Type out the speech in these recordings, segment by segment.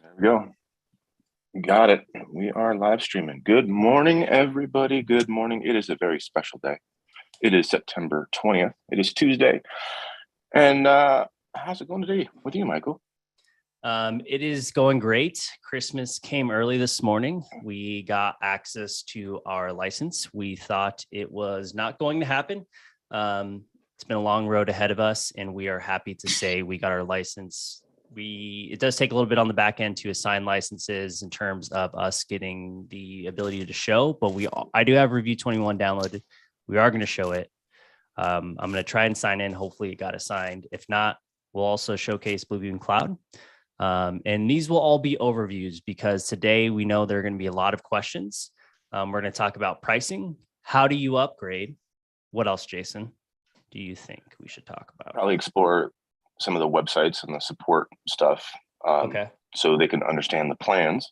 There we go. Got it. We are live streaming. Good morning, everybody. Good morning. It is a very special day. It is September 20th. It is Tuesday. And how's it going today with you, Michael? It is going great. Christmas came early this morning. We got access to our license. We thought it was not going to happen. It's been a long road ahead of us, and we are happy to say we got our license. It does take a little bit on the back end to assign licenses in terms of us getting the ability to show, but I do have Review 21 downloaded. We are going to show it. I'm going to try and sign in. Hopefully it got assigned. If not, we'll also showcase Bluebeam Cloud. And these will all be overviews because today we know there are going to be a lot of questions. We're going to talk about pricing. How do you upgrade? What else, Jason, do you think we should talk about? Probably explore some of the websites and the support stuff. Okay. So they can understand the plans,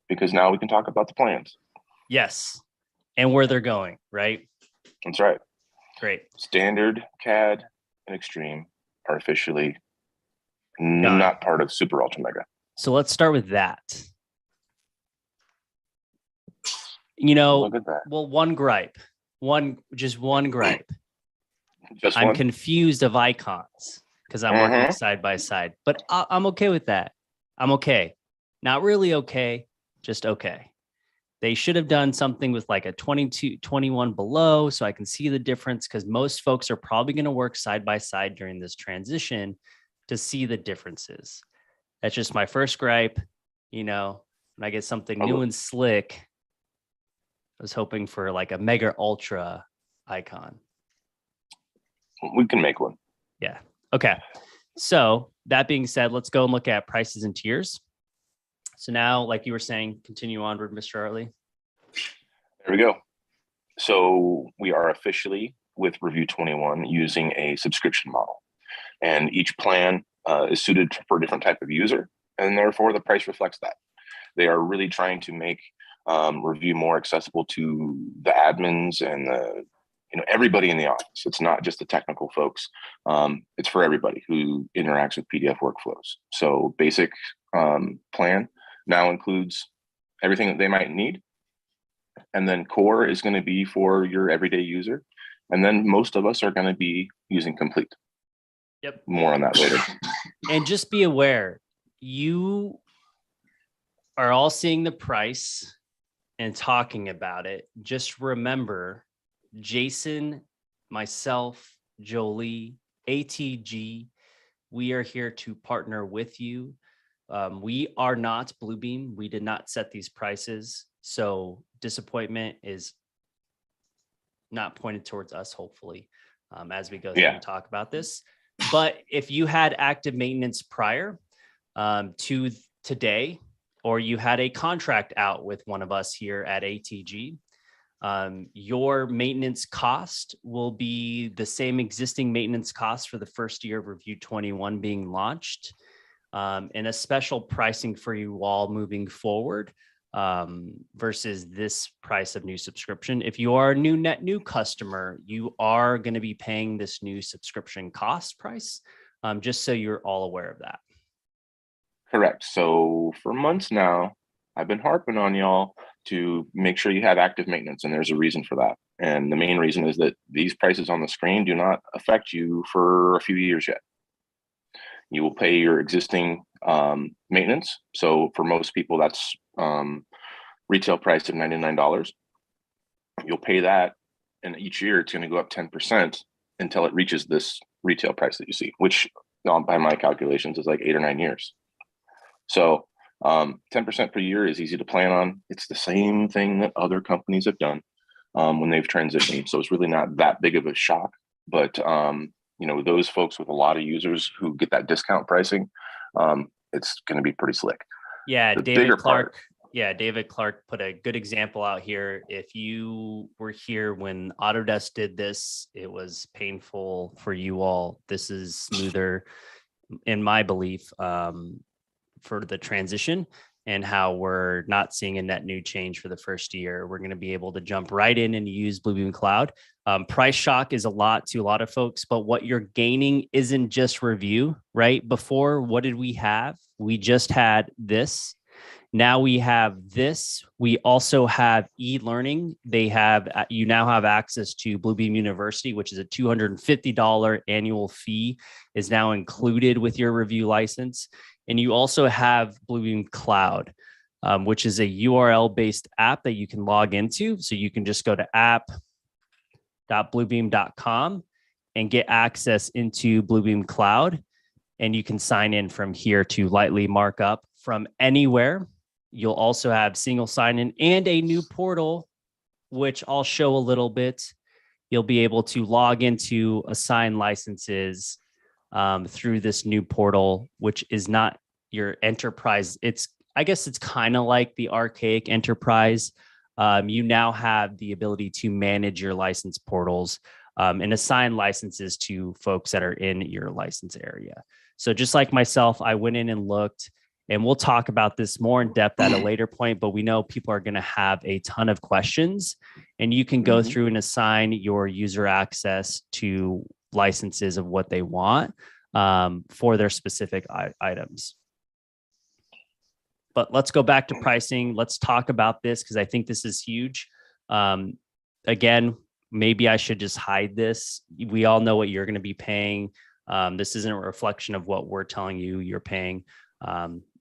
because now we can talk about the plans. Yes. And where they're going, right? That's right. Great. Standard, CAD, and Extreme are officially not part of Super Ultra Mega. So let's start with that. You know, Look at that. Well, one gripe. I'm one? confused of icons because I'm working side by side, but I'm okay with that. I'm okay. Not really okay, just okay. They should have done something with like a 22, 21 below so I can see the difference, because most folks are probably going to work side by side during this transition to see the differences. That's just my first gripe. You know, when I get something new and slick, I was hoping for like a mega ultra icon. We can make one. Yeah. Okay. So that being said, let's go and look at prices and tiers. So now, like you were saying, continue onward, Mr. Hartley. There we go. So we are officially with Review 21 using a subscription model, and each plan is suited for a different type of user, and therefore the price reflects that. They are really trying to make Review more accessible to the admins and everybody in the office. It's not just the technical folks. It's for everybody who interacts with PDF workflows. So basic plan now includes everything that they might need. And then core is going to be for your everyday user. And then most of us are going to be using complete. Yep. More on that later. And just be aware, you are all seeing the price and talking about it. Just remember, Jason, myself, Joleigh, ATG, we are here to partner with you. We are not Bluebeam. We did not set these prices. So disappointment is not pointed towards us, hopefully, as we go through and talk about this. But if you had active maintenance prior to today, or you had a contract out with one of us here at ATG, your maintenance cost will be the same existing maintenance cost for the first year of Review 21 being launched, and a special pricing for you all moving forward versus this price of new subscription. If you are a net new customer, you are going to be paying this new subscription cost price, just so you're all aware of that. Correct. So for months now, I've been harping on y'all to make sure you have active maintenance, and there's a reason for that. And the main reason is that these prices on the screen do not affect you for a few years yet. You will pay your existing maintenance. So for most people, that's retail price of $99. You'll pay that, and each year it's going to go up 10% until it reaches this retail price that you see, which by my calculations is like 8 or 9 years. So 10% per year is easy to plan on. It's the same thing that other companies have done when they've transitioned. So it's really not that big of a shock. But those folks with a lot of users who get that discount pricing, it's going to be pretty slick. Yeah, David Clark. David Clark put a good example out here. If you were here when Autodesk did this, it was painful for you all. This is smoother, in my belief, for the transition. and how we're not seeing a net new change for the first year. We're going to be able to jump right in and use Bluebeam Cloud. Price shock is a lot to a lot of folks, but what you're gaining isn't just review, right? Before, what did we have? We just had this. Now we have this. We also have e-learning. You now have access to Bluebeam University, which is a $250 annual fee, is now included with your review license. And you also have Bluebeam Cloud, which is a URL-based app that you can log into. So you can just go to app.bluebeam.com and get access into Bluebeam Cloud. And you can sign in from here to lightly mark up from anywhere. You'll also have single sign-in and a new portal, which I'll show a little bit. You'll be able to log into assign licenses through this new portal, which is not your enterprise. I guess it's kind of like the archaic enterprise. You now have the ability to manage your license portals and assign licenses to folks that are in your license area. So just like myself, I went in and looked, and we'll talk about this more in depth at a later point, but we know people are going to have a ton of questions, and you can go through and assign your user access to licenses of what they want for their specific items. But let's go back to pricing. Let's talk about this because I think this is huge. Again, maybe I should just hide this. We all know what you're going to be paying. This isn't a reflection of what we're telling you you're paying.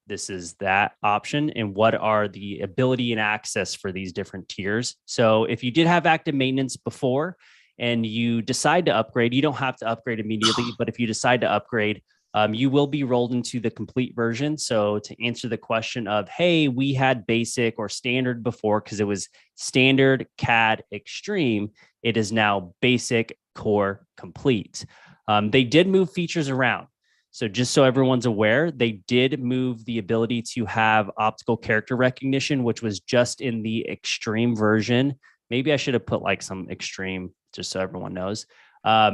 This is that option, and what are the ability and access for these different tiers. So if you did have active maintenance before and you decide to upgrade, you don't have to upgrade immediately, but if you decide to upgrade, you will be rolled into the complete version. So to answer the question of, hey, we had basic or standard before because it was standard, CAD, extreme, it is now basic, core, complete. They did move features around. So just so everyone's aware, they did move the ability to have optical character recognition, which was just in the extreme version. Maybe I should have put like some extreme just so everyone knows,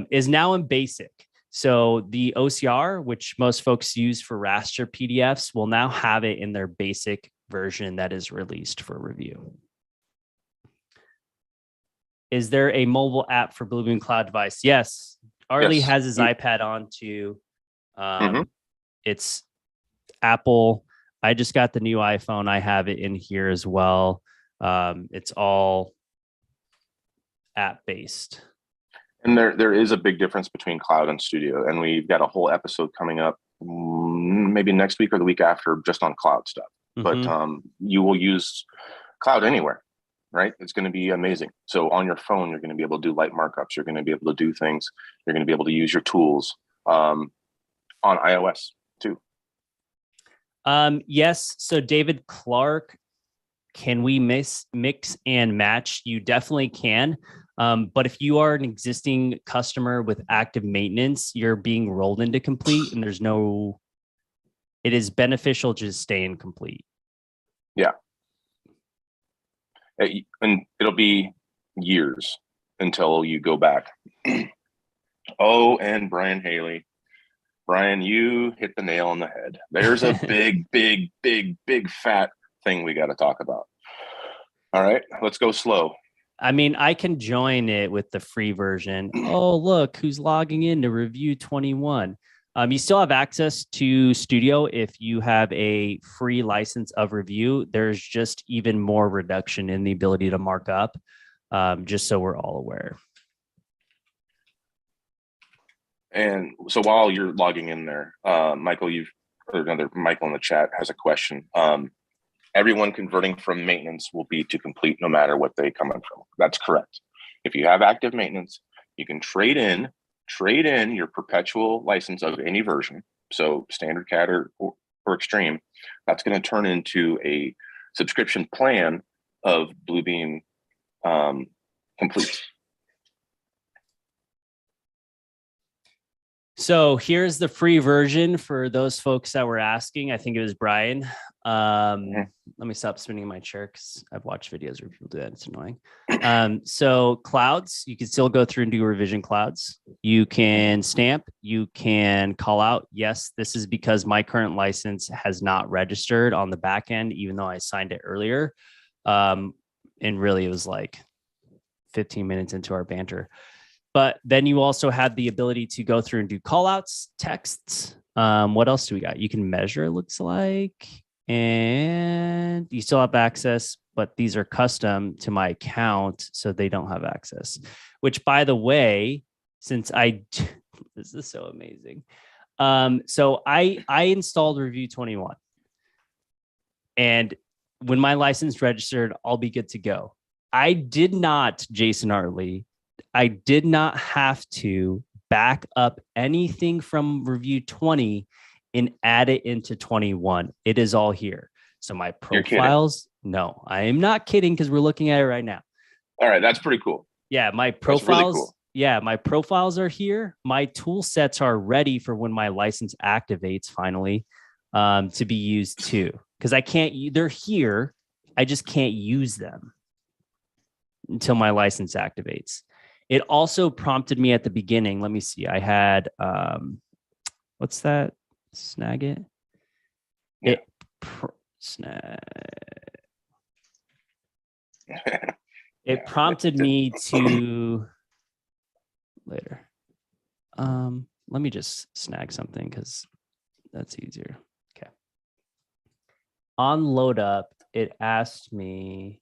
is now in basic. So the OCR, which most folks use for raster PDFs, will now have it in their basic version that is released for review. Is there a mobile app for Bluebeam Cloud device? Yes. Arlie has his iPad on too. It's Apple. I just got the new iPhone. I have it in here as well. It's all app based. And there is a big difference between Cloud and Studio. And we've got a whole episode coming up maybe next week or the week after just on Cloud stuff. But you will use Cloud anywhere, right? It's going to be amazing. So on your phone, you're going to be able to do light markups. You're going to be able to do things. You're going to be able to use your tools. On iOS too. Yes. So David Clark, can we mix and match? You definitely can. But if you are an existing customer with active maintenance, you're being rolled into complete and it is beneficial to just stay in complete. Yeah. And it'll be years until you go back. Oh, and Brian Haley. Brian, you hit the nail on the head. There's a big fat thing we got to talk about. All right, let's go slow. I mean, I can join it with the free version. Oh, look, who's logging in to review 21. You still have access to Studio if you have a free license of review. There's just even more reduction in the ability to mark up, just so we're all aware. And so while you're logging in there, Michael, another Michael in the chat has a question. Everyone converting from maintenance will be to complete no matter what they come in from. That's correct. If you have active maintenance, you can trade in your perpetual license of any version. So standard CAD or extreme, that's going to turn into a subscription plan of Bluebeam complete. So here's the free version for those folks that were asking. I think it was Brian. Let me stop spinning my chair because I've watched videos where people do that. It's annoying. So clouds, you can still go through and do revision clouds. You can stamp, you can call out. Yes, this is because my current license has not registered on the back end, even though I signed it earlier. And really it was like 15 minutes into our banter. But then you also have the ability to go through and do call outs, texts. What else do we got? You can measure, it looks like, and you still have access, but these are custom to my account, so they don't have access, which, by the way, since this is so amazing. So I installed Revu 21, and when my license registered, I'll be good to go. I did not, Jason Artley, I did not have to back up anything from Revu 20 and add it into 21. It is all here. So my profiles, no, I am not kidding because we're looking at it right now. All right, that's pretty cool. Yeah, my profiles. Really cool. Yeah, my profiles are here. My tool sets are ready for when my license activates finally to be used too. Because I can't, they're here. I just can't use them until my license activates. It also prompted me at the beginning. Let me see. I had, what's that? Snagit? Yeah. It prompted me to later. Let me just snag something because that's easier. Okay. On load up, it asked me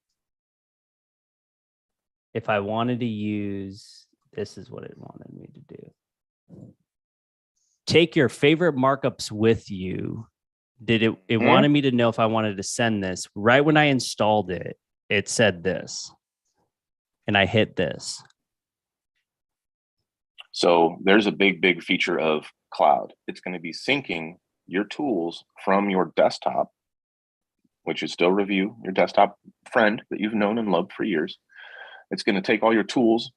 if I wanted to use, this is what it wanted me to do. Take your favorite markups with you. It wanted me to know if I wanted to send this. Right when I installed it, it said this. And I hit this. So there's a big feature of Cloud. It's going to be syncing your tools from your desktop, which is still Revu, your desktop friend that you've known and loved for years. It's going to take all your tools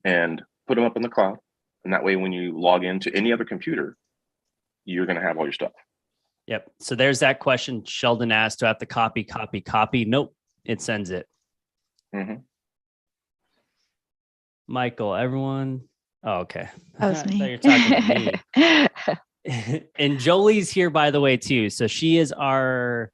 and put them up in the cloud. And that way, when you log into any other computer, you're going to have all your stuff. Yep. So there's that question Sheldon asked, do I have to copy? Nope. It sends it. Michael, everyone. Oh, okay. That was me. You're talking to me. And Joleigh's here, by the way, too. So she is our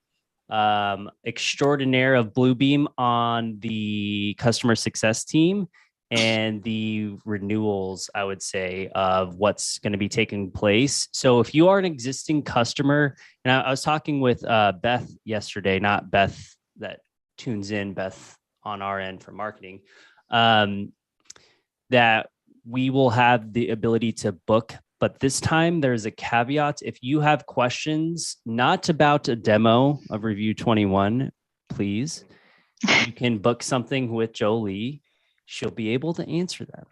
extraordinaire of Bluebeam on the customer success team and the renewals, I would say, of what's going to be taking place. So if you are an existing customer, and I was talking with Beth yesterday, not Beth that tunes in, Beth on our end for marketing, that we will have the ability to book. But this time there's a caveat. If you have questions, not about a demo of Revu 21, please, you can book something with Joleigh. She'll be able to answer them.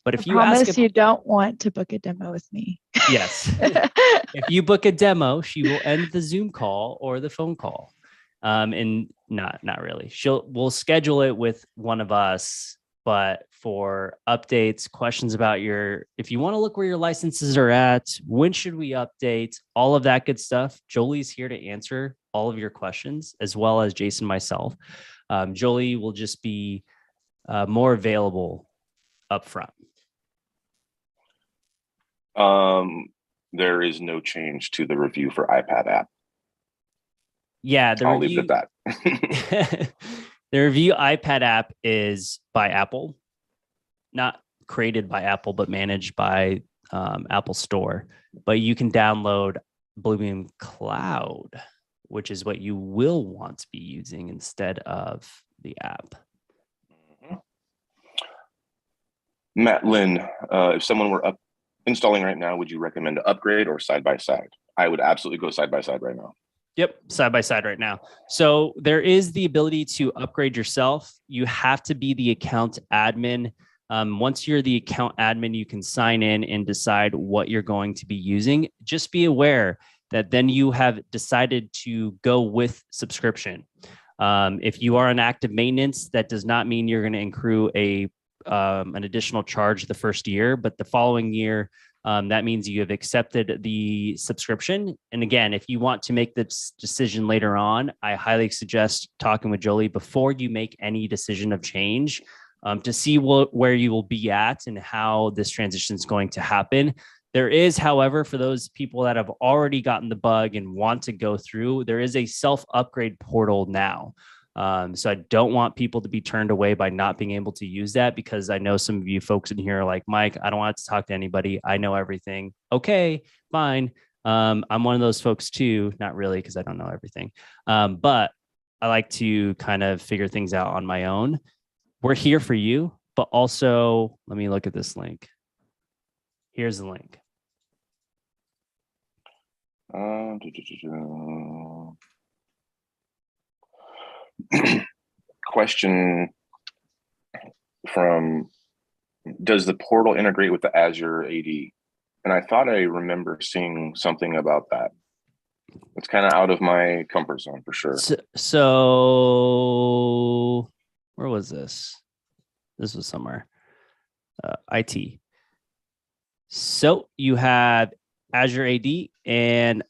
But if you ask, you don't want to book a demo with me. Yes. If you book a demo, she will end the Zoom call or the phone call. And not really. We'll schedule it with one of us. But for updates, questions about if you want to look where your licenses are at, when should we update, all of that good stuff, Joleigh's here to answer all of your questions, as well as Jason, myself. Joleigh will just be more available up front. There is no change to the review for iPad app. Yeah, I'll leave it at that. The Revu iPad app is by Apple, not created by Apple, but managed by Apple Store. But you can download Bluebeam Cloud, which is what you will want to be using instead of the app. Matt Lynn, if someone were installing right now, would you recommend to upgrade or side by side? I would absolutely go side by side right now. Yep, side by side right now. So there is the ability to upgrade yourself. You have to be the account admin. Once you're the account admin, you can sign in and decide what you're going to be using. Just be aware that then you have decided to go with subscription. If you are on active maintenance, that does not mean you're going to accrue an additional charge the first year, but the following year, That means you have accepted the subscription. And again, if you want to make this decision later on, I highly suggest talking with Joleigh before you make any decision of change, to see where you will be at and how this transition is going to happen. There is, however, for those people that have already gotten the bug and want to go through, there is a self-upgrade portal now. So I don't want people to be turned away by not being able to use that, because I know some of you folks in here are like, Mike, I don't want to talk to anybody. I know everything. Okay, fine. I'm one of those folks too. Not really, because I don't know everything. But I like to kind of figure things out on my own. We're here for you, but also let me look at this link. Here's the link. Question from, does the portal integrate with the Azure AD? And I thought I remember seeing something about that. It's kind of out of my comfort zone for sure. So where was this? This was somewhere. IT. So you have Azure AD and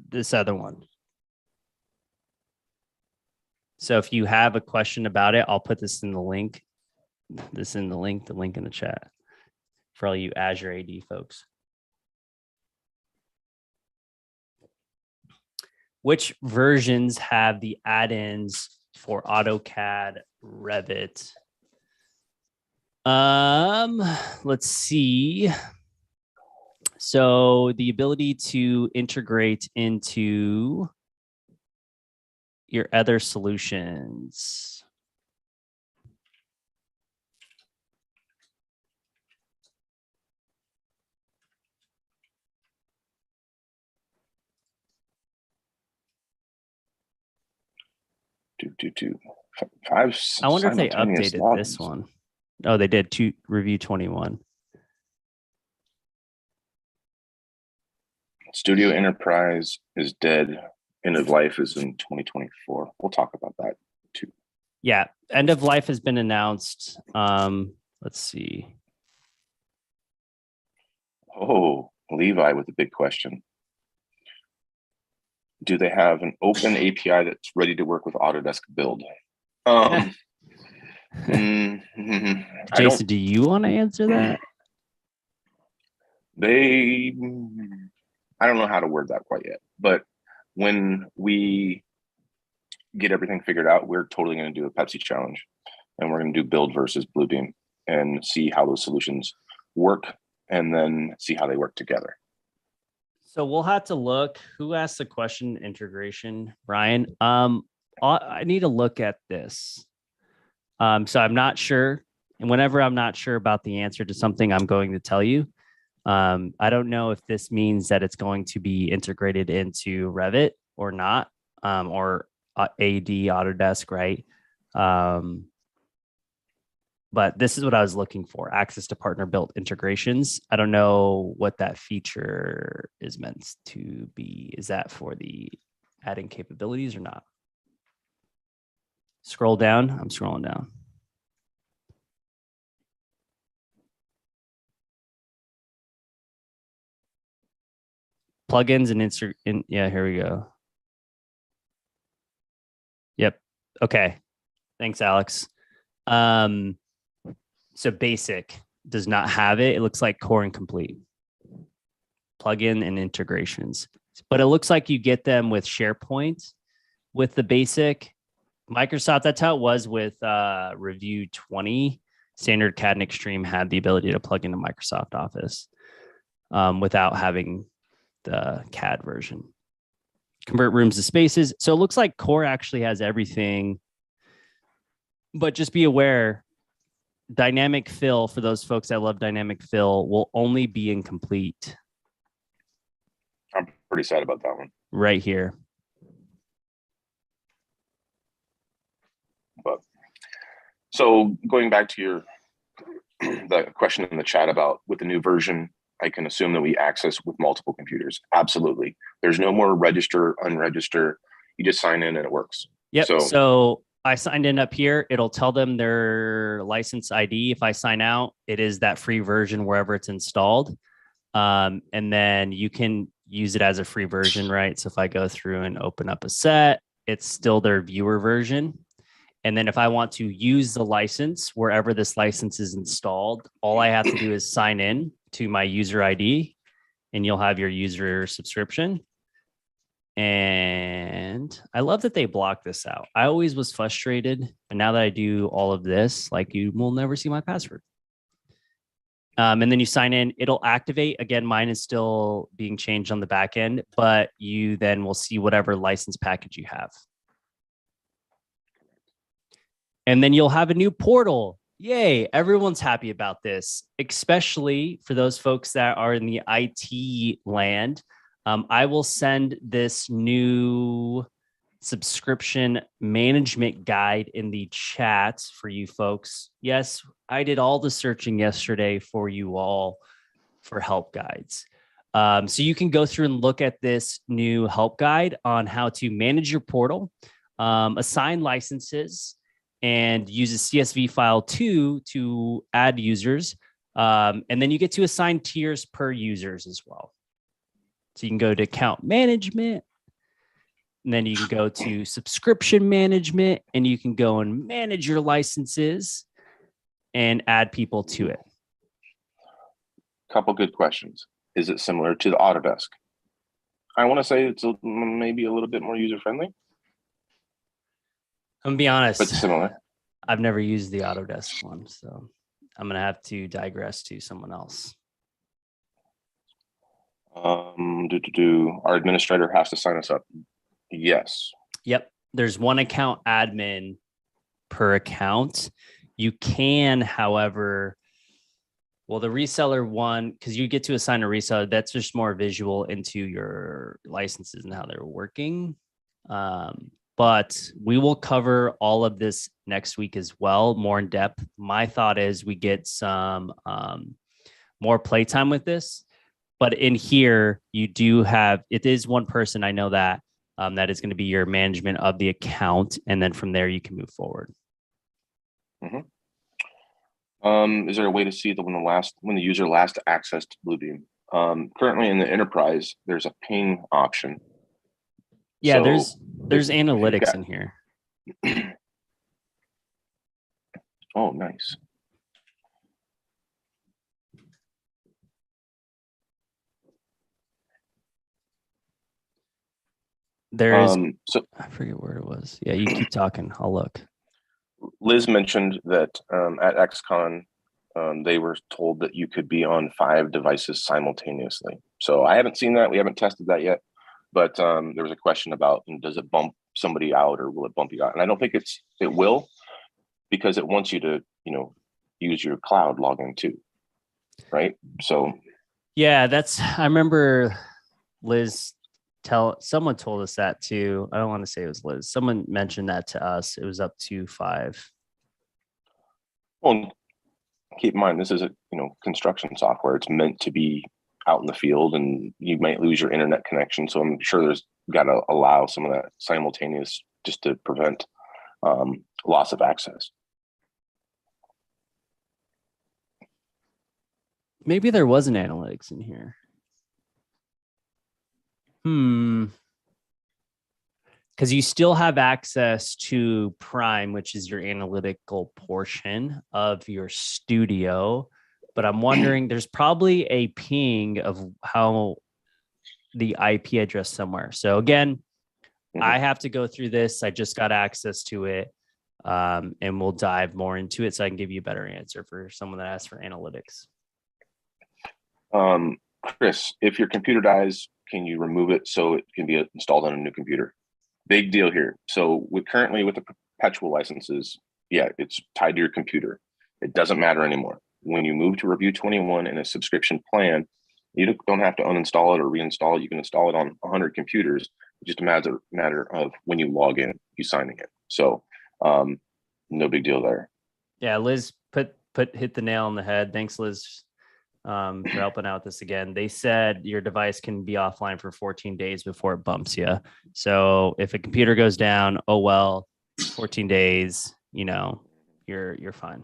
this other one. So if you have a question about it, I'll put this in the link. The link in the chat for all you Azure AD folks. Which versions have the add-ins for AutoCAD, Revit? Let's see. So the ability to integrate into your other solutions. Five. I wonder if they updated this one. Oh, they did. Review 21. Studio Enterprise is dead. End of life is in 2024. We'll talk about that too. Yeah, end of life has been announced. Let's see. Oh, Levi with a big question. Do they have an open API that's ready to work with Autodesk Build? Jason, do you want to answer that? I don't know how to word that quite yet, but when we get everything figured out, we're totally going to do a Pepsi challenge, and we're going to do build versus Bluebeam and see how those solutions work, and then see how they work together. So we'll have to look. Who asked the question? Integration, Brian. I need to look at this. So I'm not sure, and whenever I'm not sure about the answer to something, I'm going to tell you. I don't know if this means that it's going to be integrated into Revit or not, or AD Autodesk, right? But this is what I was looking for: access to partner built integrations. I don't know what that feature is meant to be. Is that for the adding capabilities or not? Scroll down. I'm scrolling down. Plugins and insert in. Yeah, here we go. Yep. Okay. Thanks, Alex. So basic does not have it. It looks like core and complete. Plugin and integrations. But it looks like you get them with SharePoint with the basic. Microsoft, that's how it was with Review 20. Standard CAD and Extreme had the ability to plug into Microsoft Office without having the CAD version. Convert rooms to spaces. So it looks like core actually has everything. But just be aware, dynamic fill, for those folks that love dynamic fill, will only be incomplete. I'm pretty sad about that one. Right here. But so going back to the question in the chat about with the new version, I can assume that we access with multiple computers. Absolutely. There's no more register, unregister. You just sign in and it works. Yep. So I signed in up here, it'll tell them their license ID. If I sign out, it is that free version wherever it's installed. And then you can use it as a free version, right? So if I go through and open up a set, it's still their viewer version. And then if I want to use the license wherever this license is installed, all I have to do is sign in to my user ID and you'll have your user subscription. And I love that they block this out. I always was frustrated, but now that I do all of this, like you will never see my password. And then you sign in, it'll activate. Again, mine is still being changed on the back end, but you then will see whatever license package you have. And then you'll have a new portal. Yay, everyone's happy about this, especially for those folks that are in the IT land. I will send this new subscription management guide in the chat for you folks. Yes, I did all the searching yesterday for you all for help guides. So you can go through and look at this new help guide on how to manage your portal, assign licenses, and use a CSV file to add users. And then you get to assign tiers per users as well. So you can go to account management, and then you can go to subscription management, and you can go and manage your licenses and add people to it. Couple good questions. Is it similar to the Autodesk? I want to say it's maybe a little bit more user-friendly. I'm gonna be honest, but similar. I've never used the Autodesk one, so I'm gonna have to digress to someone else. Our administrator has to sign us up. Yes. Yep. There's one account admin per account. You can, however, well, the reseller one, because you get to assign a reseller, that's just more visual into your licenses and how they're working. But we will cover all of this next week as well, more in depth. My thought is we get some more playtime with this. But in here, you do have, it is one person, I know that, that is going to be your management of the account. And then from there, you can move forward. Mm-hmm. Is there a way to see when the user last accessed Bluebeam? Currently in the enterprise, there's a ping option. Yeah, so there's analytics in here. Oh, nice. There's so I forget where it was. Yeah, you keep talking. I'll look. Liz mentioned that at XCon, they were told that you could be on 5 devices simultaneously. So I haven't seen that. We haven't tested that yet. But there was a question about, does it bump somebody out or will it bump you out? And I don't think it will, because it wants you to, use your cloud login too, right? So yeah, I remember Liz someone told us that too. I don't want to say it was Liz. Someone mentioned that to us. It was up to 5. Well, keep in mind, this is a construction software. It's meant to be out in the field, and you might lose your internet connection. So I'm sure there's got to allow some of that simultaneous just to prevent loss of access. Maybe there was an analytics in here. Because you still have access to Prime, which is your analytical portion of your studio. But I'm wondering, there's probably a ping of how the IP address somewhere. So again, I have to go through this. I just got access to it. And we'll dive more into it so I can give you a better answer for someone that asks for analytics. Chris, if your computer dies, can you remove it so it can be installed on a new computer? Big deal here. So currently with the perpetual licenses, yeah, it's tied to your computer. It doesn't matter anymore. When you move to Revu 21 in a subscription plan, you don't have to uninstall it or reinstall it. You can install it on 100 computers. It's just a matter of when you log in, you signing it. So no big deal there. Yeah, Liz hit the nail on the head. Thanks, Liz, for helping out this again. They said your device can be offline for 14 days before it bumps you. So if a computer goes down, oh well, 14 days, you're fine.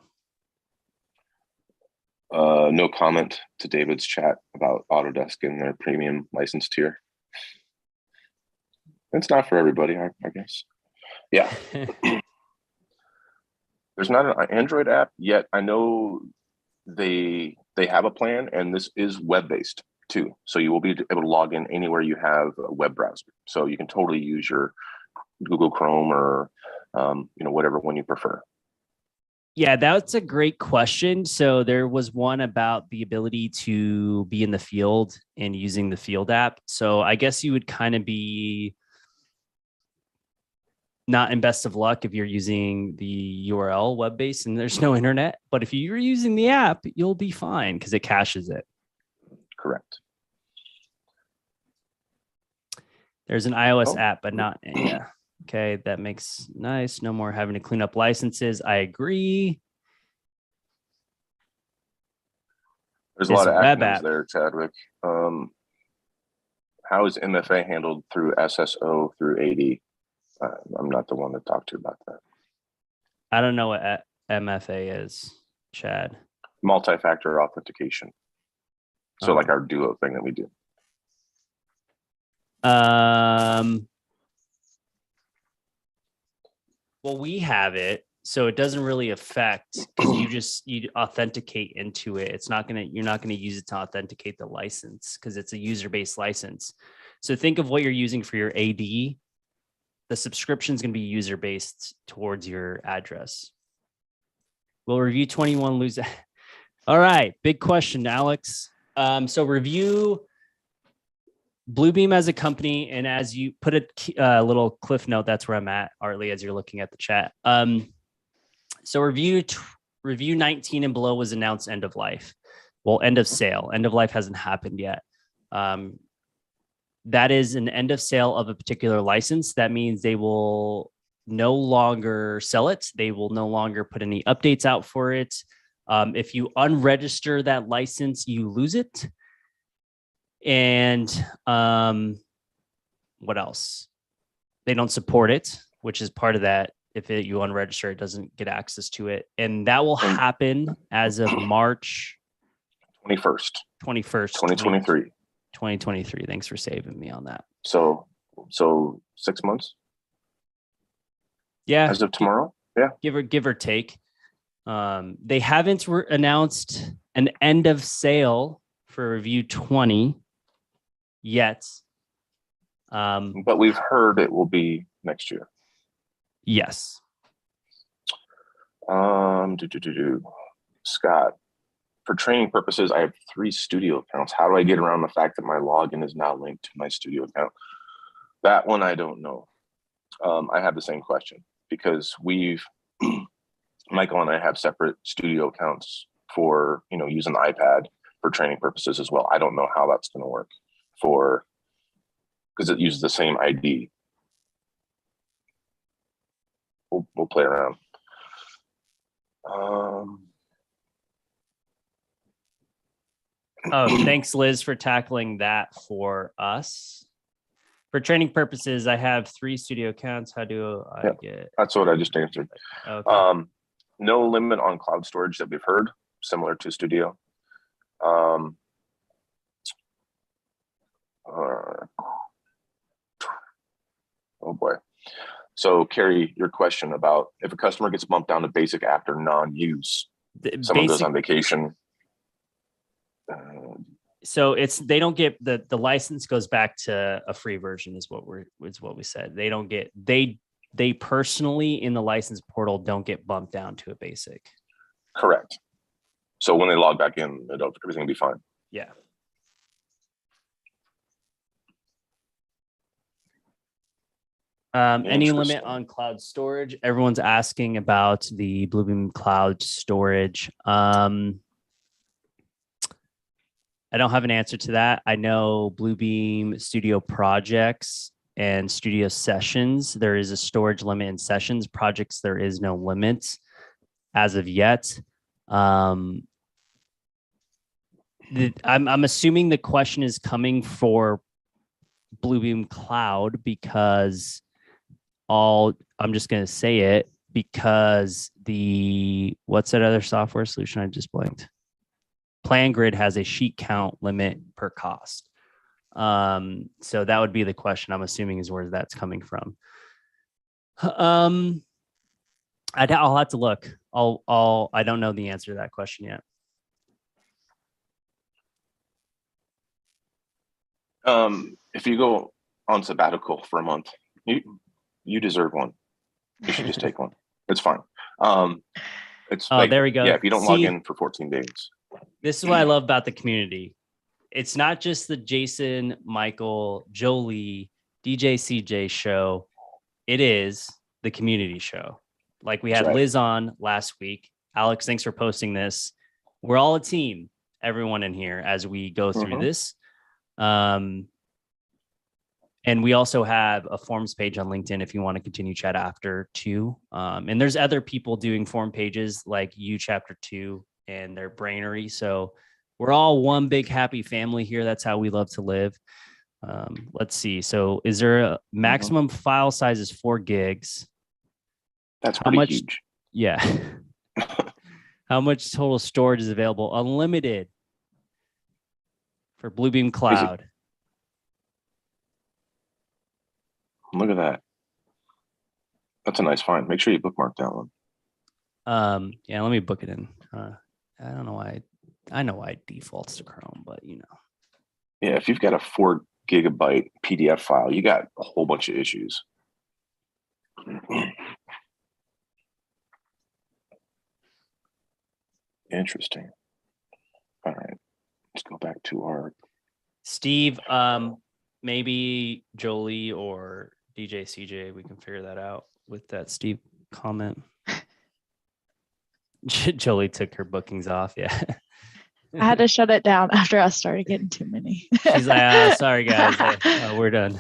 No comment to David's chat about Autodesk and their premium license tier. It's not for everybody, I guess. Yeah. There's not an Android app yet. I know they have a plan, and this is web-based too. So you will be able to log in anywhere you have a web browser. So you can totally use your Google Chrome or whatever one you prefer. Yeah, that's a great question. So there was one about the ability to be in the field and using the field app. So I guess you would kind of be not in best of luck if you're using the URL web-based and there's no internet. But if you're using the app, you'll be fine because it caches it. Correct. There's an iOS app, but not, yeah. Okay, that makes nice. No more having to clean up licenses. I agree. There's a lot of acronyms there, Chadwick. How is MFA handled through SSO through AD? I'm not the one to talk to about that. I don't know what MFA is, Chad. Multi-factor authentication. So like our Duo thing that we do. Well, we have it, so it doesn't really affect because you authenticate into it. You're not gonna use it to authenticate the license because it's a user-based license. So think of what you're using for your AD. The subscription is going to be user-based towards your address. Will Review 21 lose? All right, big question, Alex. So review Bluebeam as a company, and as you put a little cliff note, that's where I'm at, Artley, as you're looking at the chat. So review 19 and below was announced end of life. Well, end of sale. End of life hasn't happened yet. That is an end of sale of a particular license. That means they will no longer sell it. They will no longer put any updates out for it. If you unregister that license, you lose it. And what else? They don't support it, which is part of that. If you unregister, it doesn't get access to it. And that will happen as of March 21st, 2023. 2023. Thanks for saving me on that. So 6 months. Yeah. As of tomorrow. Yeah. Give or take. They haven't announced an end of sale for Review 20 yet. But we've heard it will be next year. Yes. Scott. For training purposes, I have 3 studio accounts. How do I get around the fact that my login is now linked to my studio account? That one, I don't know. I have the same question because Michael and I have separate studio accounts for, using the iPad for training purposes as well. I don't know how that's going to work because it uses the same ID. We'll play around. Oh, thanks, Liz, for tackling that for us. For training purposes, I have 3 studio accounts. How do I get? That's what I just answered. Okay. No limit on cloud storage that we've heard, similar to Studio. Oh boy. So, Carrie, your question about if a customer gets bumped down to basic after non-use, someone goes on vacation. So they don't get the license goes back to a free version is what we said. They don't get they personally in the license portal don't get bumped down to a basic. Correct. So when they log back in, everything will be fine. Yeah. Any limit on cloud storage? Everyone's asking about the Bluebeam Cloud storage. I don't have an answer to that. I know Bluebeam Studio projects and studio sessions, there is a storage limit in sessions. Projects, there is no limit as of yet. I'm assuming the question is coming for Bluebeam Cloud because all I'm just going to say it because what's that other software solution I just blanked? PlanGrid has a sheet count limit per cost. So that would be the question, I'm assuming, is where that's coming from. I'll have to look. I don't know the answer to that question yet. If you go on sabbatical for a month, you deserve one. You should just take one. It's fine. It's there we go. Yeah, if you don't log in for 14 days. This is what I love about the community. It's not just the Jason, Michael, Joleigh, DJ CJ show. It is the community show. Like we had Liz on last week. Alex, thanks for posting this. We're all a team, everyone in here, as we go through this. And we also have a forms page on LinkedIn if you want to continue chat after too. And there's other people doing form pages like you chapter 2 and their brainery. So we're all one big happy family here. That's how we love to live. Let's see. So is there a maximum file size is 4 gigs? That's pretty huge. Yeah. How much total storage is available? Unlimited for Bluebeam Cloud. Look at that. That's a nice find. Make sure you bookmark that one. Yeah, let me book it in. I don't know why. I know why it defaults to Chrome, but you know. Yeah, if you've got a 4 gigabyte PDF file, you got a whole bunch of issues. Interesting. All right, let's go back to our Steve. Maybe Joleigh or DJ CJ, we can figure that out with that Steve comment. Joleigh took her bookings off. Yeah. I had to shut it down after I started getting too many. She's like, sorry guys, we're done.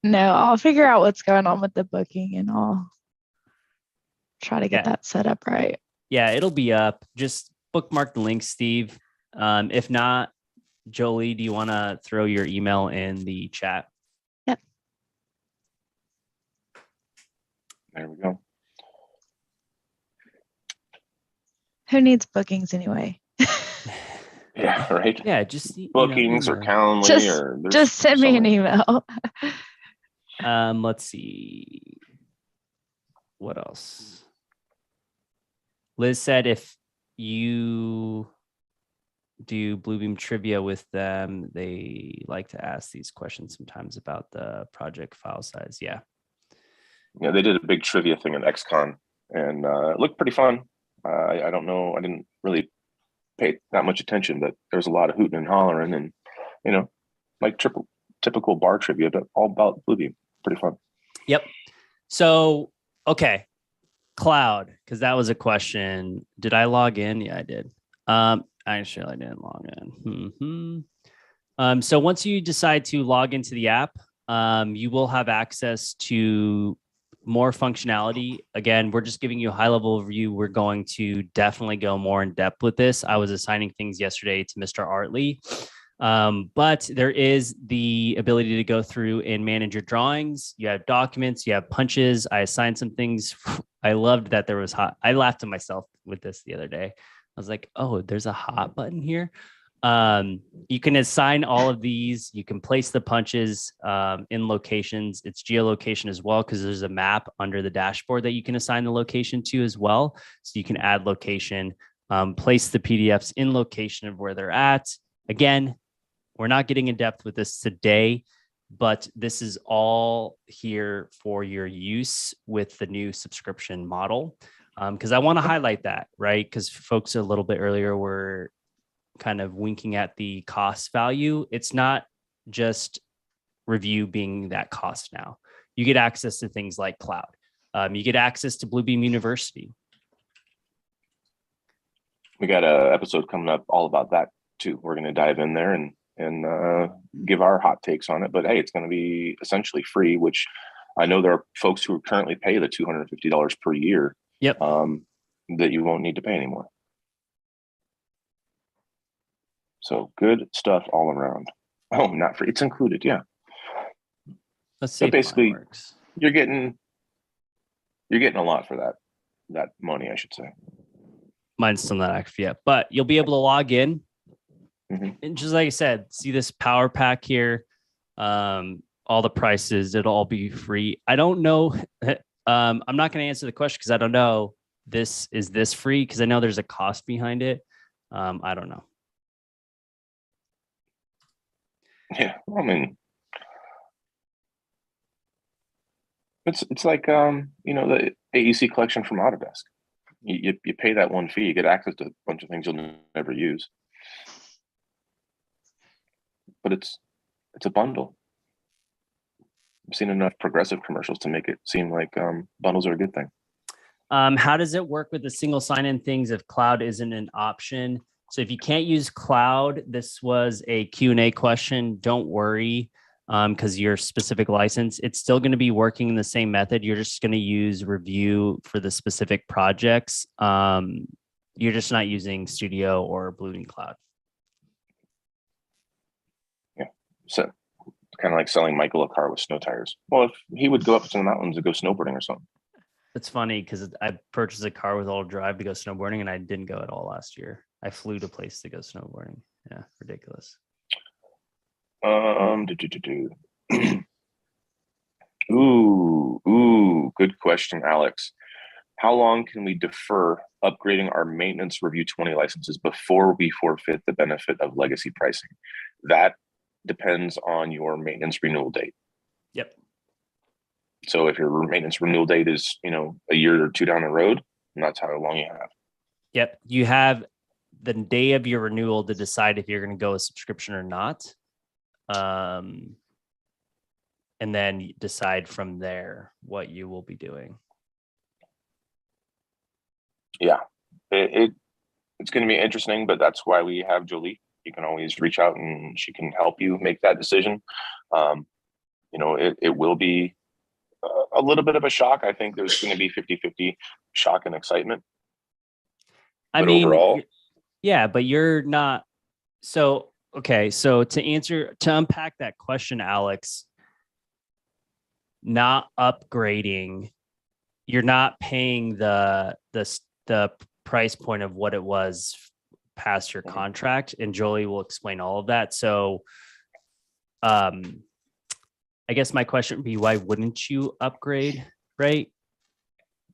No, I'll figure out what's going on with the booking and I'll try to get that set up right. Yeah, it'll be up. Just bookmark the link, Steve. If not, Joleigh, do you want to throw your email in the chat? Yep. There we go. Who needs bookings anyway? Yeah, right. Yeah, just bookings or Calendly or just send me an email. Let's see. What else? Liz said if you do Bluebeam trivia with them, they like to ask these questions sometimes about the project file size. Yeah, they did a big trivia thing at XCon and it looked pretty fun. I don't know, I didn't really pay that much attention, but there's a lot of hooting and hollering and like typical bar trivia, but all about Bluebeam. Pretty fun. Yep. So okay, Cloud, because that was a question. Did I log in? Yeah, I did. Actually, I didn't log in. So once you decide to log into the app, you will have access to more functionality. Again, we're just giving you a high level overview. We're going to definitely go more in depth with this. I was assigning things yesterday to Mr. Artley, but there is the ability to go through and manage your drawings. You have documents, you have punches. I assigned some things. I loved that there was hot. I laughed at myself with this the other day. I was like, oh, there's a hot button here. You can assign all of these. You can place the punches in locations. It's geolocation as well, because there's a map under the dashboard that you can assign the location to as well. So you can add location, place the PDFs in location of where they're at. Again, we're not getting in depth with this today, but this is all here for your use with the new subscription model. Because I want to highlight that, right? Because folks a little bit earlier were kind of winking at the cost value. It's not just Revu being that cost now. You get access to things like Cloud. You get access to Bluebeam University. We got an episode coming up all about that too. We're going to dive in there and give our hot takes on it. But hey, it's going to be essentially free, which I know there are folks who currently pay the $250 per year. Yep. That you won't need to pay anymore. So good stuff all around. Oh, not free. It's included. Yeah. Let's see But if mine basically, works. you're getting a lot for that money, I should say. Mine's still not active yet, but you'll be able to log in. Mhm. And just like I said, see this power pack here. All the prices, it'll all be free. I don't know. I'm not going to answer the question because I don't know. Is this free? Because I know there's a cost behind it. I don't know. Yeah, I mean, it's like the AEC collection from Autodesk. You pay that one fee, you get access to a bunch of things you'll never use. But it's a bundle. I've seen enough progressive commercials to make it seem like bundles are a good thing. How does it work with the single sign-in things if cloud isn't an option? So if you can't use cloud, this was a Q&A question. Don't worry, because your specific license, it's still going to be working in the same method. You're just going to use Revu for the specific projects. You're just not using Studio or Bluebeam Cloud. Yeah. So kind of like selling Michael a car with snow tires. Well, if he would go up to the mountains and go snowboarding or something. It's funny because I purchased a car with all drive to go snowboarding, and I didn't go at all last year. I flew to place to go snowboarding. Yeah, ridiculous. Ooh, good question, Alex. How long can we defer upgrading our maintenance Review 20 licenses before we forfeit the benefit of legacy pricing? That depends on your maintenance renewal date. Yep. So if your maintenance renewal date is, a year or two down the road, and that's how long you have. Yep. You have the day of your renewal to decide if you're going to go a subscription or not. And then decide from there what you will be doing. Yeah, it's going to be interesting, but that's why we have Joleigh. You can always reach out and she can help you make that decision. It will be a little bit of a shock. I think there's going to be 50-50 shock and excitement. But overall, yeah, but you're not. So, okay. So to unpack that question, Alex, not upgrading, you're not paying the price point of what it was past your contract, and Joleigh will explain all of that. So I guess my question would be, why wouldn't you upgrade, right?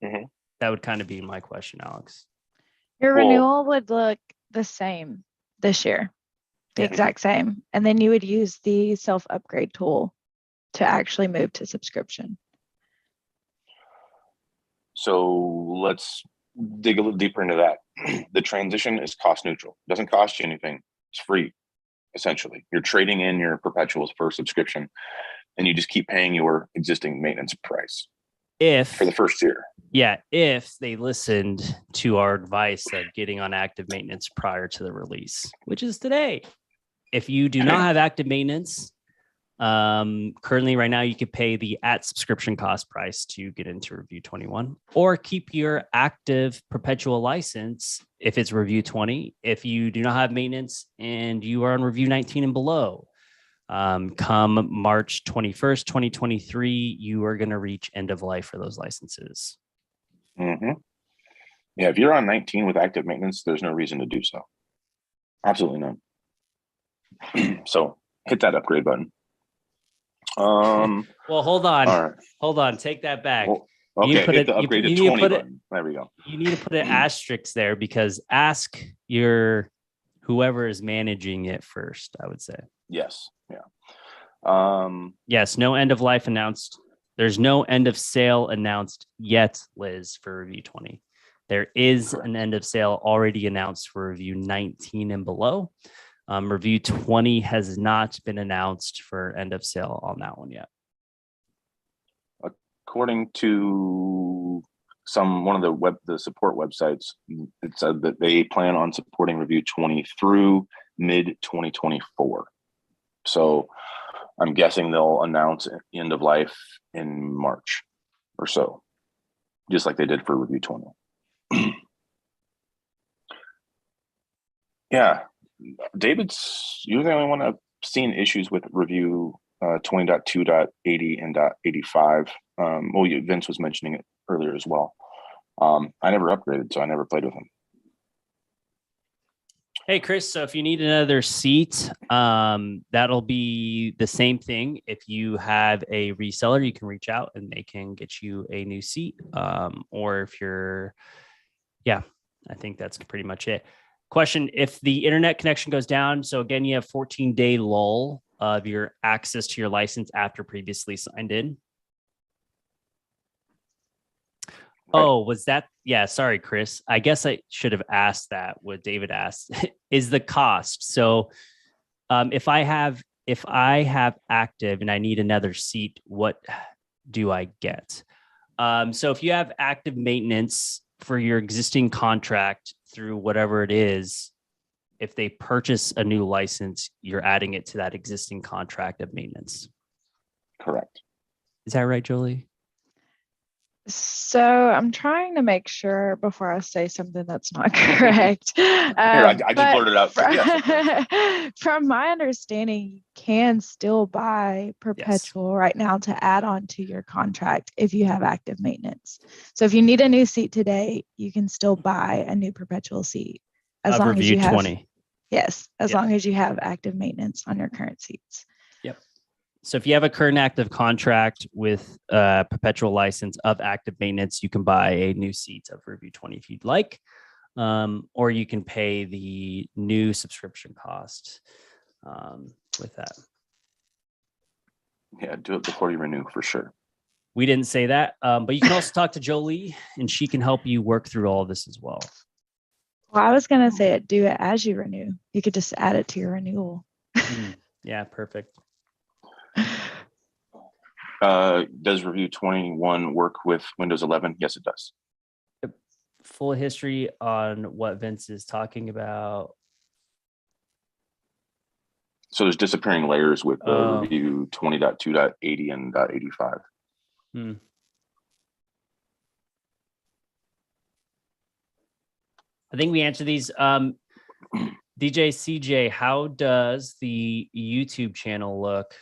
Mm-hmm. That would kind of be my question, Alex. Your renewal would look the same this year, the exact same. And then you would use the self-upgrade tool to actually move to subscription. So let's dig a little deeper into that. The transition is cost neutral. It doesn't cost you anything. It's free, essentially. You're trading in your perpetuals for subscription, and you just keep paying your existing maintenance price for the first year. Yeah, if they listened to our advice of getting on active maintenance prior to the release, which is today. If you do not have active maintenance, currently right now you could pay the at subscription cost price to get into Review 21, or keep your active perpetual license if it's Review 20. If you do not have maintenance and you are on Review 19 and below, come March 21st, 2023, you are going to reach end of life for those licenses. Mm-hmm. Yeah, if you're on 19 with active maintenance, there's no reason to do so. Absolutely none. So hit that upgrade button. Well, hold on. All right. Hold on. Take that back. Well, okay, hit the upgrade to 20 button. There we go. You need to put an asterisk there, because ask whoever is managing it first, I would say. Yes. Yeah. Yes, no end of life announced. There's no end of sale announced yet, Liz, for Review 20. There is an end of sale already announced for Review 19 and below. Review 20 has not been announced for end of sale on that one yet. According to one of the support websites, it said that they plan on supporting Review 20 through mid 2024. So I'm guessing they'll announce end of life in March or so, just like they did for Review 20. Yeah, you're the only one I've seen issues with Review 20.2.80 and .85. Well, Vince was mentioning it earlier as well. I never upgraded, so I never played with them. Hey, Chris, so if you need another seat, that'll be the same thing. If you have a reseller, you can reach out and they can get you a new seat. Or if you're, yeah, I think that's pretty much it. Question, if the internet connection goes down, so again, you have 14-day lull of your access to your license after previously signed in. Oh, was that? Yeah, sorry, Chris. I guess I should have asked that what David asked is the cost. So if I have active and I need another seat, what do I get? So if you have active maintenance for your existing contract through whatever it is, if they purchase a new license, you're adding it to that existing contract of maintenance. Correct. Is that right, Joleigh? So I'm trying to make sure before I say something that's not correct. I just blurted out. From my understanding, you can still buy perpetual right now to add on to your contract if you have active maintenance. So if you need a new seat today, you can still buy a new perpetual seat as long as you have 20. Yes, as long as you have active maintenance on your current seats. Yep. So if you have a current active contract with a perpetual license of active maintenance, you can buy a new seat of Revu 20 if you'd like, or you can pay the new subscription cost with that. Yeah, do it before you renew for sure. We didn't say that, but you can also talk to Joleigh and she can help you work through all of this as well. Well, I was going to say it, do it as you renew. You could just add it to your renewal. Yeah, perfect. Does Revu 21 work with Windows 11? Yes, it does. Full history on what Vince is talking about. So there's disappearing layers with Revu 20.2.80 and .85. I think we answered these. DJ CJ, how does the YouTube channel look?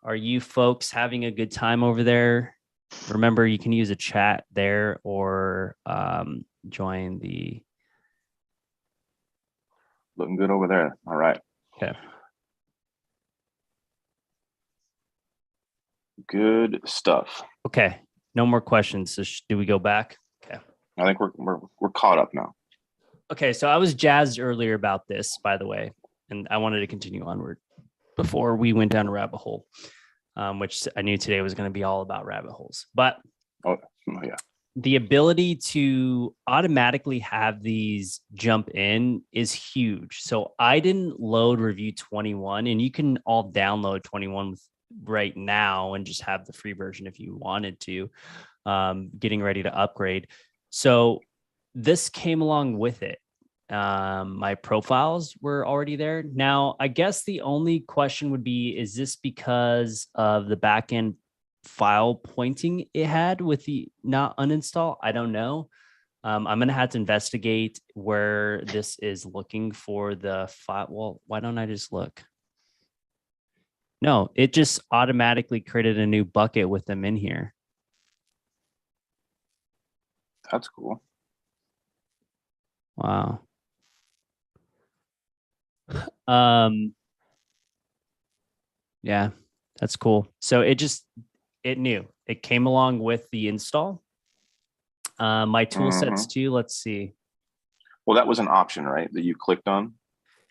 Are you folks having a good time over there? Remember, you can use a chat there or join the. Looking good over there. All right. Okay. Good stuff. Okay. No more questions. So do we go back? Okay. I think we're caught up now. Okay. So I was jazzed earlier about this, by the way, and I wanted to continue onward before we went down a rabbit hole, which I knew today was going to be all about rabbit holes. But yeah, the ability to automatically have these jump in is huge. So I didn't load Revu 21, and you can all download 21 right now and just have the free version if you wanted to, getting ready to upgrade. So this came along with it. My profiles were already there. Now, I guess the only question would be, is this because of the backend file pointing it had with the not uninstall? I don't know. I'm going to have to investigate where this is looking for the file. Well, why don't I just look? No, it just automatically created a new bucket with them in here. That's cool. Wow. Yeah, that's cool. So it knew it came along with the install. My tool sets too. Let's see. Well, that was an option, right? That you clicked on.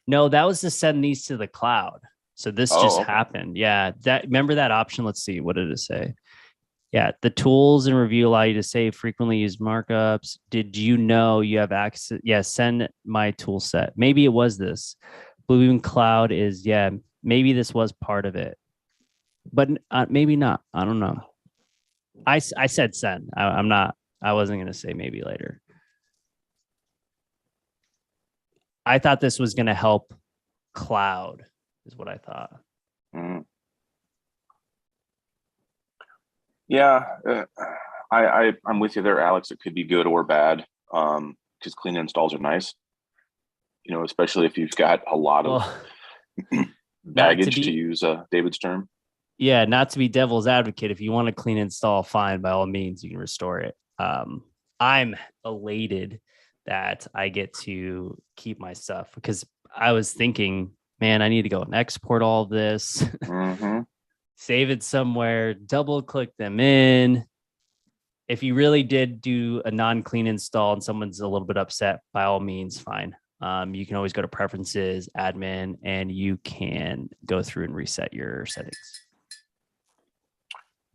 No, that was to send these to the cloud. So this just happened. Yeah. Remember that option? Let's see. What did it say? Yeah. The tools and Revu allow you to save frequently used markups. Did you know you have access? Yeah. Send my tool set. Maybe it was this. Bluebeam Cloud is, yeah, maybe this was part of it, but maybe not. I don't know. I said send. I wasn't going to say maybe later. I thought this was going to help cloud is what I thought. Yeah, I'm with you there, Alex. It could be good or bad, because clean installs are nice. You know, especially if you've got a lot of. baggage, to use David's term. Yeah, not to be devil's advocate. If you want to clean install, fine, by all means, you can restore it. I'm elated that I get to keep my stuff because I was thinking, man, I need to go and export all of this, save it somewhere, double click them in. If you really did do a non-clean install and someone's a little bit upset, by all means, fine. You can always go to preferences, admin, and you can go through and reset your settings.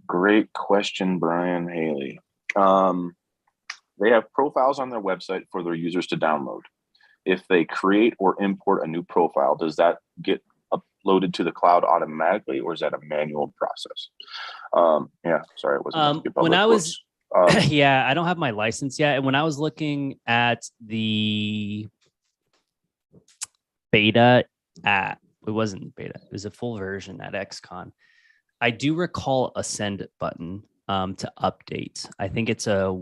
Great question, Brian Haley. They have profiles on their website for their users to download. If they create or import a new profile, does that get uploaded to the cloud automatically, or is that a manual process? Yeah, sorry, it wasn't when I was yeah, I don't have my license yet. And when I was looking at the beta it wasn't beta, it was a full version at XCon. I do recall a send button to update. I think it's a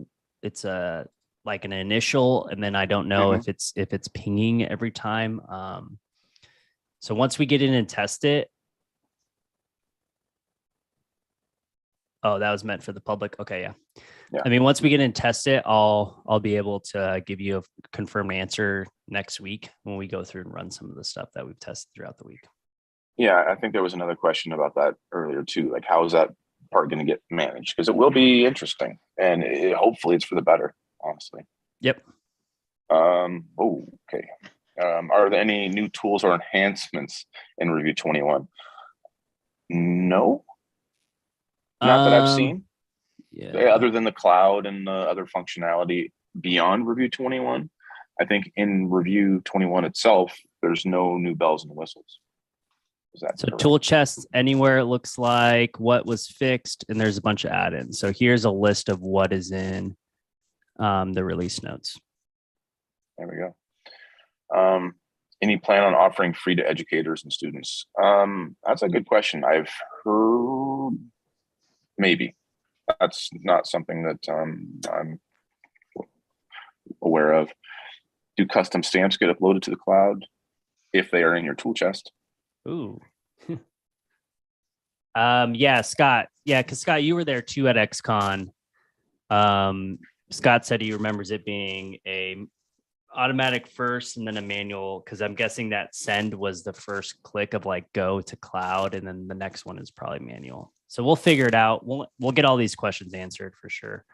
like an initial, and then I don't know if it's pinging every time. So once we get in and test it. Oh, that was meant for the public. Okay, yeah. I mean, once we get in and test it, I'll be able to give you a confirmed answer next week when we go through and run some of the stuff that we've tested throughout the week. Yeah, I think there was another question about that earlier too. Like, how is that part going to get managed? Because it will be interesting, and hopefully it's for the better, honestly. Yep. Okay. Are there any new tools or enhancements in Review 21? No. Not that I've seen. Yeah. Other than the cloud and the other functionality beyond Review 21, I think in Review 21 itself, there's no new bells and whistles. So correct? Tool chests anywhere, it looks like what was fixed, and there's a bunch of add-ins. So here's a list of what is in the release notes. There we go. Any plan on offering free to educators and students? That's a good question. I've heard maybe. That's not something that I'm aware of. Do custom stamps get uploaded to the cloud if they are in your tool chest? Ooh. Yeah, Scott. Yeah, because Scott, you were there too at XCon. Scott said he remembers it being a automatic first and then a manual, because I'm guessing that send was the first click of like go to cloud, and then the next one is probably manual. So we'll figure it out. We'll get all these questions answered for sure.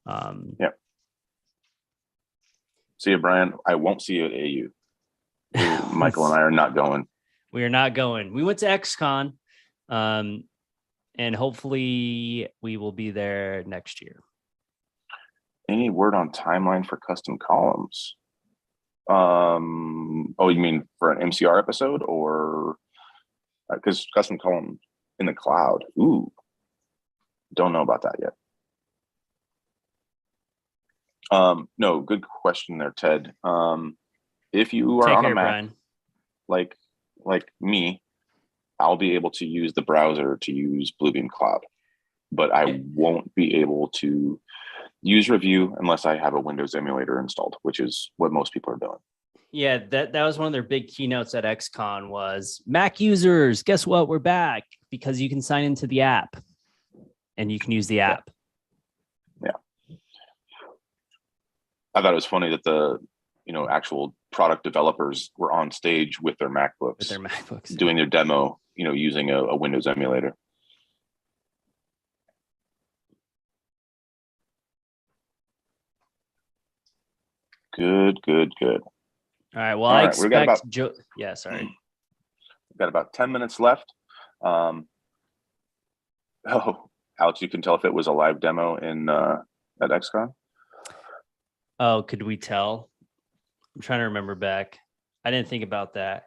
Yeah. See you, Brian. I won't see you at AU. Michael and I are not going. We are not going. We went to XCon, and hopefully we will be there next year. Any word on timeline for custom columns? Oh, you mean for an MCR episode, or because custom column in the cloud? Ooh, don't know about that yet. No, good question there, Ted. If you are on a Mac, Brian, like me, I'll be able to use the browser to use Bluebeam Cloud, but I won't be able to use Review unless I have a Windows emulator installed, which is what most people are doing. Yeah, that was one of their big keynotes at XCon was Mac users, guess what? We're back because you can sign into the app and you can use the app. Yeah. I thought it was funny that the actual product developers were on stage with their MacBooks, doing their demo, using a Windows emulator. Good. All right. Well, I expect yeah, sorry. We've got about 10 minutes left. Oh, Alex, you can tell if it was a live demo at XCon? Oh, could we tell? I'm trying to remember back. I didn't think about that.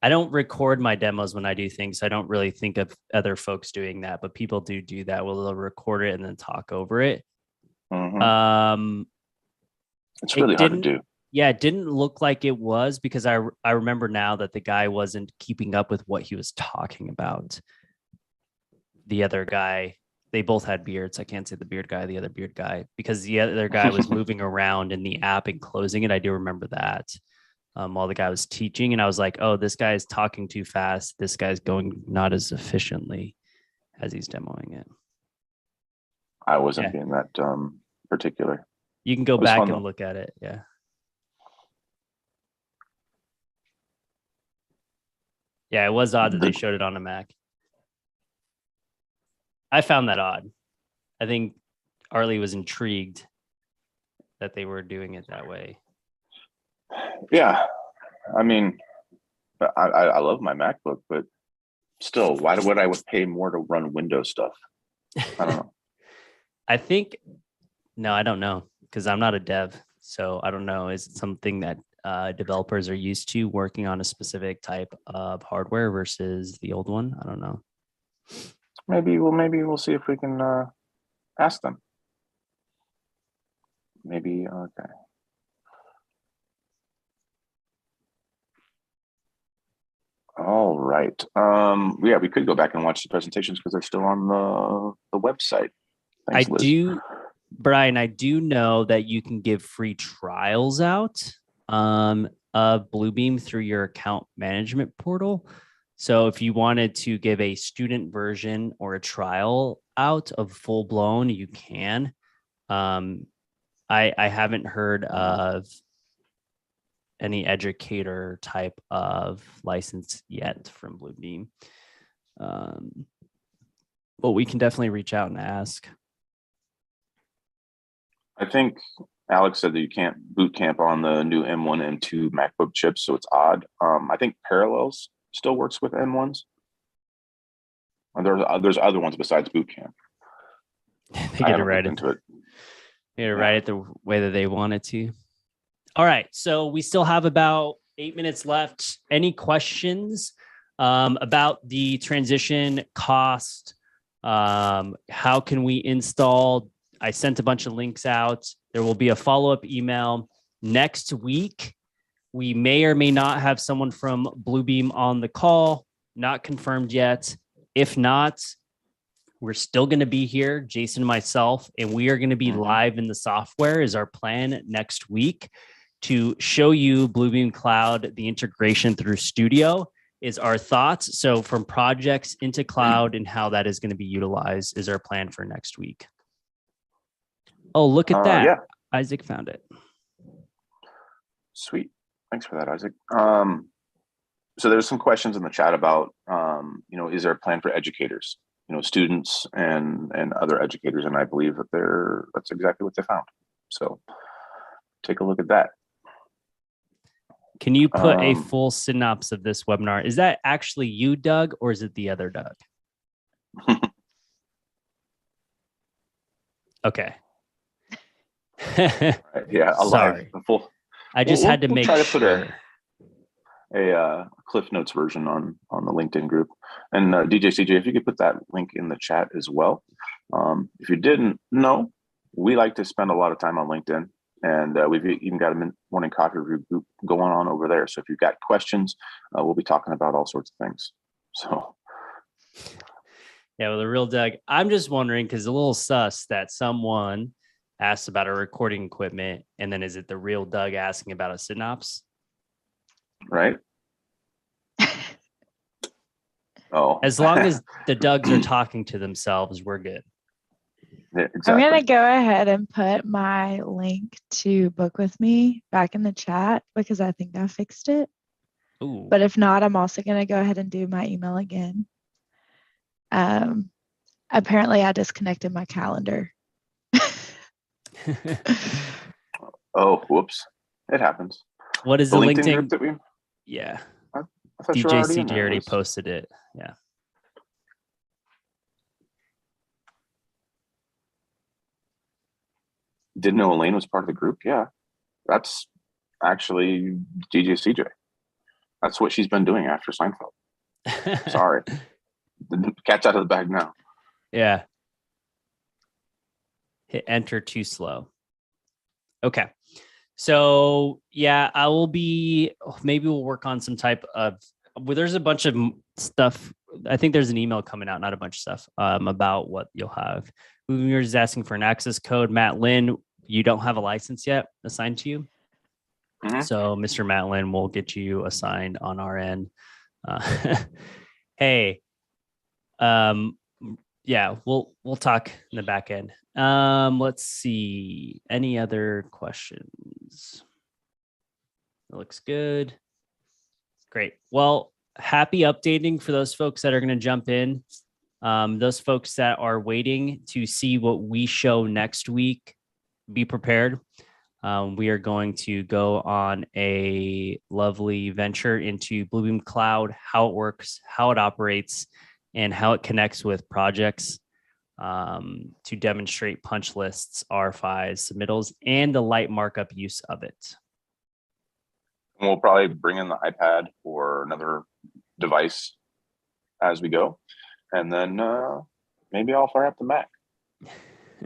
I don't record my demos when I do things. I don't really think of other folks doing that, but people do that. Well, they'll record it and then talk over it. Mm-hmm. It's really hard to do. Yeah, it didn't look like it was, because I remember now that the guy wasn't keeping up with what he was talking about. The other guy, they both had beards. I can't say the beard guy, the other beard guy, because the other guy was moving around in the app and closing it. I do remember that. while the guy was teaching. And I was like, oh, this guy is talking too fast. This guy's going not as efficiently as he's demoing it. I wasn't being that particular. You can go back and look at it. Yeah. Yeah, it was odd that they showed it on a Mac. I found that odd. I think Arlie was intrigued that they were doing it that way. Yeah. I mean, I love my MacBook, but still, why would I pay more to run Windows stuff? I don't know. I don't know, because I'm not a dev. So I don't know. Is it something that developers are used to working on a specific type of hardware versus the old one? I don't know. Maybe we'll see if we can ask them. Maybe, okay. All right. Yeah, we could go back and watch the presentations because they're still on the website. Thanks, Liz. Brian, I do know that you can give free trials out of Bluebeam through your account management portal. So if you wanted to give a student version or a trial out of full blown, you can. I haven't heard of any educator type of license yet from Bluebeam. But we can definitely reach out and ask. I think Alex said that you can't boot camp on the new M1, M2 MacBook chips, so it's odd. I think Parallels still works with M1s. There's other ones besides boot camp. They get to write it. They write it the way that they want it to. All right, so we still have about 8 minutes left. Any questions about the transition cost? How can we install? I sent a bunch of links out. There will be a follow-up email next week. We may or may not have someone from Bluebeam on the call. Not confirmed yet. If not, we're still going to be here, Jason and myself, and we are going to be live in the software is our plan next week to show you Bluebeam Cloud, the integration through Studio is our thoughts. So from projects into cloud and how that is going to be utilized is our plan for next week. Oh, look at that. Yeah. Isaac found it. Sweet. Thanks for that, Isaac. So there's some questions in the chat about, is there a plan for educators, students and other educators? And I believe that that's exactly what they found. So take a look at that. Can you put a full synopsis of this webinar? Is that actually you, Doug, or is it the other Doug? Okay. Yeah, sorry. I just had to make try to sure. Put a Cliff Notes version on the LinkedIn group. And DJ CJ, if you could put that link in the chat as well. If you didn't know, we like to spend a lot of time on LinkedIn, and we've even got a morning coffee review group going on over there. So if you've got questions, we'll be talking about all sorts of things. So. Yeah, well, the real Doug, I'm just wondering, because a little sus that someone asked about a recording equipment, and then is it the real Doug asking about a synopsis? Right. Oh. As long as the Dougs are talking to themselves, we're good. Yeah, exactly. I'm going to go ahead and put my link to Book With Me back in the chat because I think I fixed it. Ooh. But if not, I'm also going to go ahead and do my email again. Apparently I disconnected my calendar. Oh, whoops. It happens. What is the LinkedIn group that we? Yeah. I thought DJ CJ already posted it. Yeah. Didn't know Elaine was part of the group. Yeah. That's actually DJ CJ. That's what she's been doing after Seinfeld. Sorry. The cat's out of the bag now. Yeah. Hit enter too slow. Okay. So yeah, I will be, maybe we'll work on some type of, there's a bunch of stuff. I think there's an email coming out, not a bunch of stuff about what you'll have. You're just asking for an access code. Matt Lynn, you don't have a license yet assigned to you? Mhm. So Mr. Matlin will get you assigned on our end. Hey, yeah, we'll talk in the back end. Let's see. Any other questions? It looks good. Great. Well, happy updating for those folks that are going to jump in. Those folks that are waiting to see what we show next week, be prepared. We are going to go on a lovely venture into Bluebeam Cloud, how it works, how it operates, and how it connects with projects to demonstrate punch lists, R5s, submittals, and the light markup use of it. We'll probably bring in the iPad or another device as we go. And then maybe I'll fire up the Mac.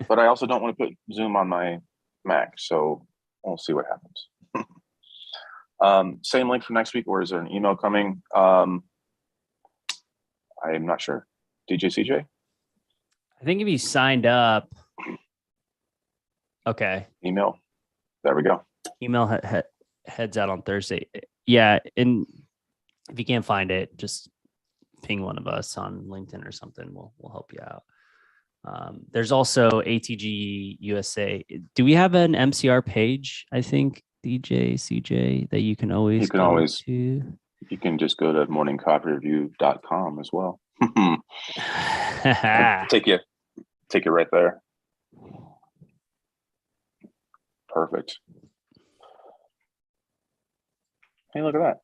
But I also don't want to put Zoom on my Mac, so we'll see what happens. Same link for next week, or is there an email coming? I'm not sure. DJ CJ? I think if you signed up, okay. Email. There we go. Email heads out on Thursday. Yeah, and if you can't find it, just ping one of us on LinkedIn or something. We'll help you out. There's also ATG USA. Do we have an MCR page? I think DJ CJ that you can always to. You can just go to morningcodereview.com as well. Take you right there. Perfect. Hey, look at that.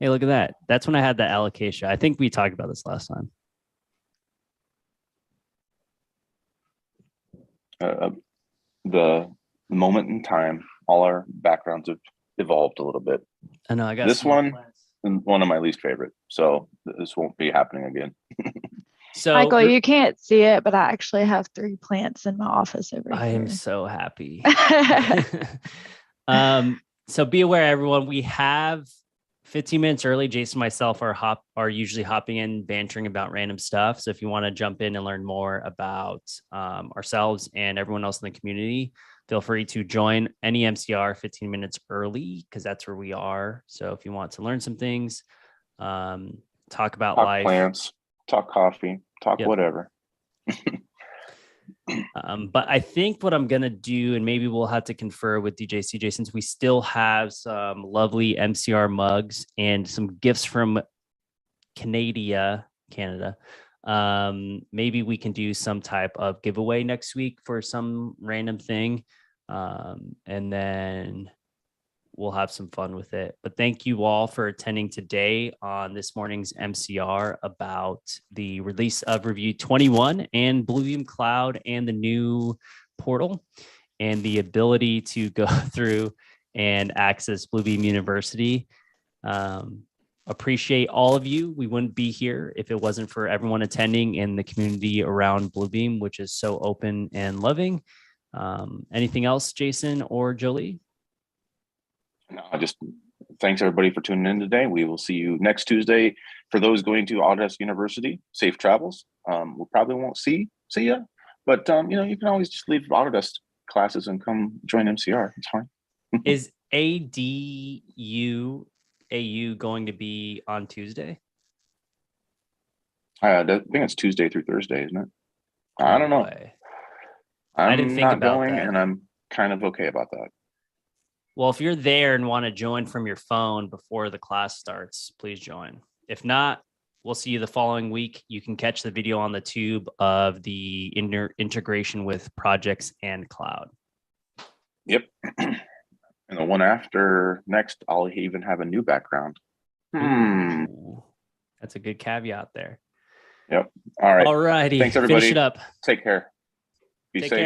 Hey, look at that. That's when I had the allocation. I think we talked about this last time. The moment in time, all our backgrounds have evolved a little bit. I know. I got this one of my least favorite, so this won't be happening again. So, Michael, you can't see it, but I actually have 3 plants in my office over here. I am so happy. So be aware, everyone. We have 15 minutes early. Jason and myself are usually hopping in, bantering about random stuff. So if you want to jump in and learn more about ourselves and everyone else in the community, feel free to join any MCR 15 minutes early, because that's where we are. So if you want to learn some things, talk about life, plants, talk coffee, talk whatever. But I think what I'm going to do, and maybe we'll have to confer with DJ CJ, since we still have some lovely MCR mugs and some gifts from Canada. Maybe we can do some type of giveaway next week for some random thing. And then we'll have some fun with it. But thank you all for attending today on this morning's MCR about the release of Review 21 and Bluebeam Cloud and the new portal and the ability to go through and access Bluebeam University. Appreciate all of you. We wouldn't be here if it wasn't for everyone attending in the community around Bluebeam, which is so open and loving. Anything else, Jason or Joleigh? No, just thanks everybody for tuning in today. We will see you next Tuesday. For those going to Autodesk University, safe travels. We probably won't see you, but you can always just leave Autodesk classes and come join MCR. It's fine. Is AU going to be on Tuesday? I think it's Tuesday through Thursday, isn't it? I don't know. I didn't think about going, and I'm kind of okay about that. Well, if you're there and want to join from your phone before the class starts, please join. If not, we'll see you the following week. You can catch the video on the tube of the integration with projects and cloud. Yep. And the one after next, I'll even have a new background. Ooh, that's a good caveat there. Yep. All right. All righty. Thanks, everybody. Finish it up. Take care. Be safe. Care.